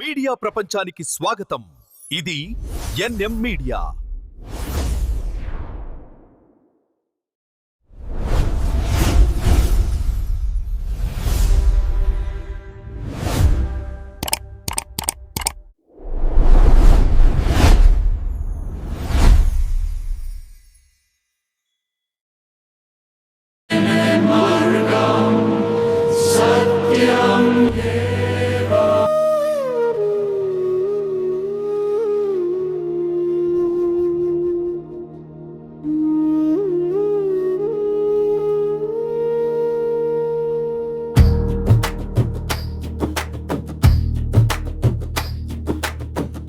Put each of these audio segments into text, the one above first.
Media ప్రపంచానికి స్వాగతం. ఇది ఎన్ఎం మీడియా.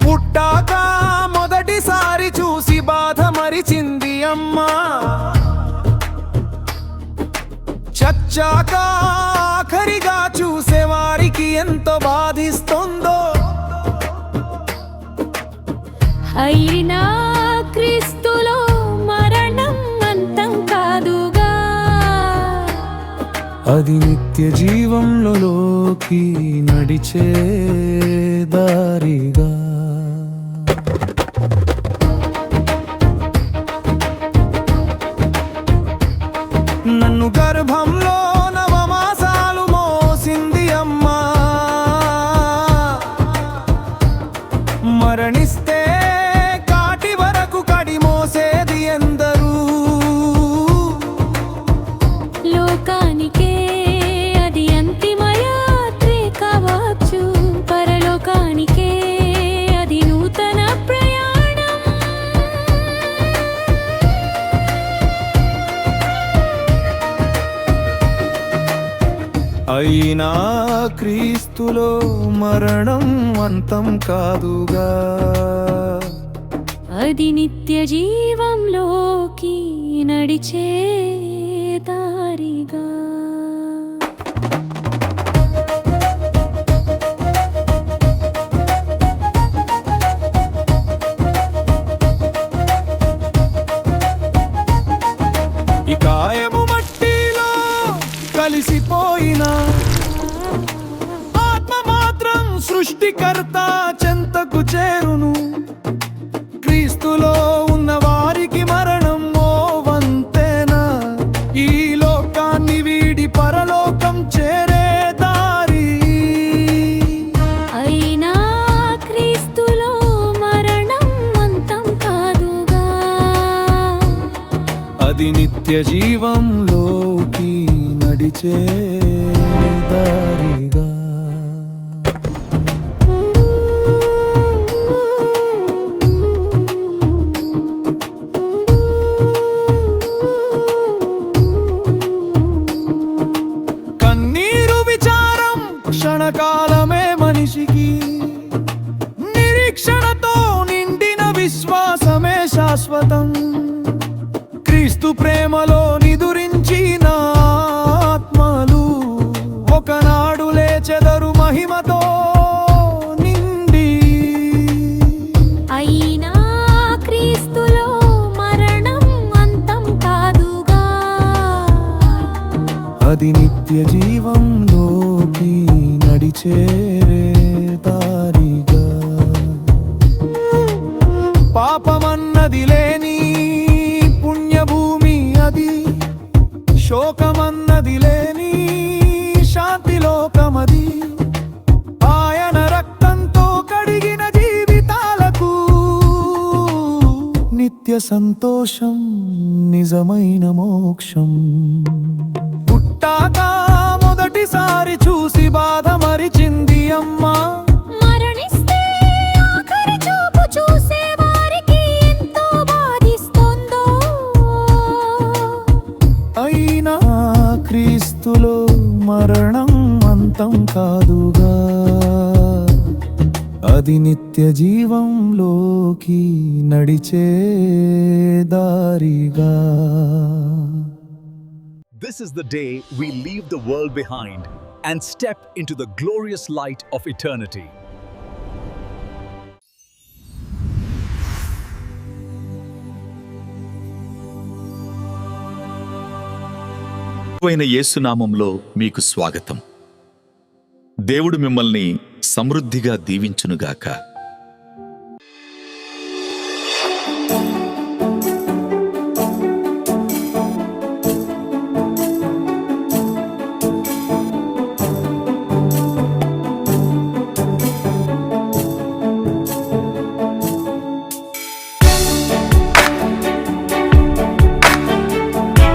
పుట్టాక మొదటిసారి చూసి బాధ మరిచింది అమ్మా, చచ్చాక ఆఖరిగా చూసేవారికి ఎంతో బాధిస్తుందో. అయినా క్రీస్తులో మరణం అంతం కాదుగా, అది నిత్య జీవంలోకి నడిచే దారిగా. నన్ను గర్భంలో నవమాసాలు మోసింది అమ్మా, మరణిస్తే కాటి వరకు కడి మోసేది ఎందరూ. లోకానికే అది అంతిమయాత్రే కావచ్చు, పరలోకానికే అది నూతన ప్రయాణం. అయినా క్రీస్తులో మరణం అంతం కాదుగా, అది నిత్య జీవంలోకి నడిచే దారిగా. ఈ కాయము మట్టిలో కలిసిపోయిన ఆత్మ మాత్రం సృష్టికర్త చెంతకు చేరును. క్రీస్తులో ఉన్న వారికి మరణం ఓ వంతెనా, ఈ లోకాన్ని వీడి పరలోకం చేరే దారి. అయినా క్రీస్తులో మరణం అంతం కాదుగా, అది నిత్య జీవంలోకి నడిచే దారిగా. కన్నీరు విచారం క్షణకాలమే మనిషికి, నిరీక్షణతో నిండిన విశ్వాసమే శాశ్వతం. క్రీస్తు ప్రేమలో నిదురించిన ఆత్మలు ఒకనాడు లేచెదరు మహిమతో నిండి. అయినా క్రీస్తులో మరణం అంతం కాదుగా, అది నిత్య జీవంలోకి నడిచే దారిగా. పాపమన్నది లేని పుణ్యభూమి అది, శోకమన్నది లేని శాంతిలోకమది. ఆయన రక్తంతో కడిగిన జీవితాలకు నిత్య సంతోషం, నిజమైన మోక్షం. పుట్టాక మొదటిసారి చూసి బాధ మరిచింది అమ్మా, మరణిస్తే ఆఖరి చూపు చూసే వారికి ఎంతో బాధిస్తుందో. అయినా క్రీస్తులో మరణం అంతం కాదుగా, అది నిత్య జీవంలోకి నడిచే దారిగా. This is the day we leave the world behind and step into the glorious light of eternity. ప్రభువైన యేసు నామములో మీకు స్వాగతం. దేవుడు మిమ్మల్ని సమృద్ధిగా దీవించునుగాక.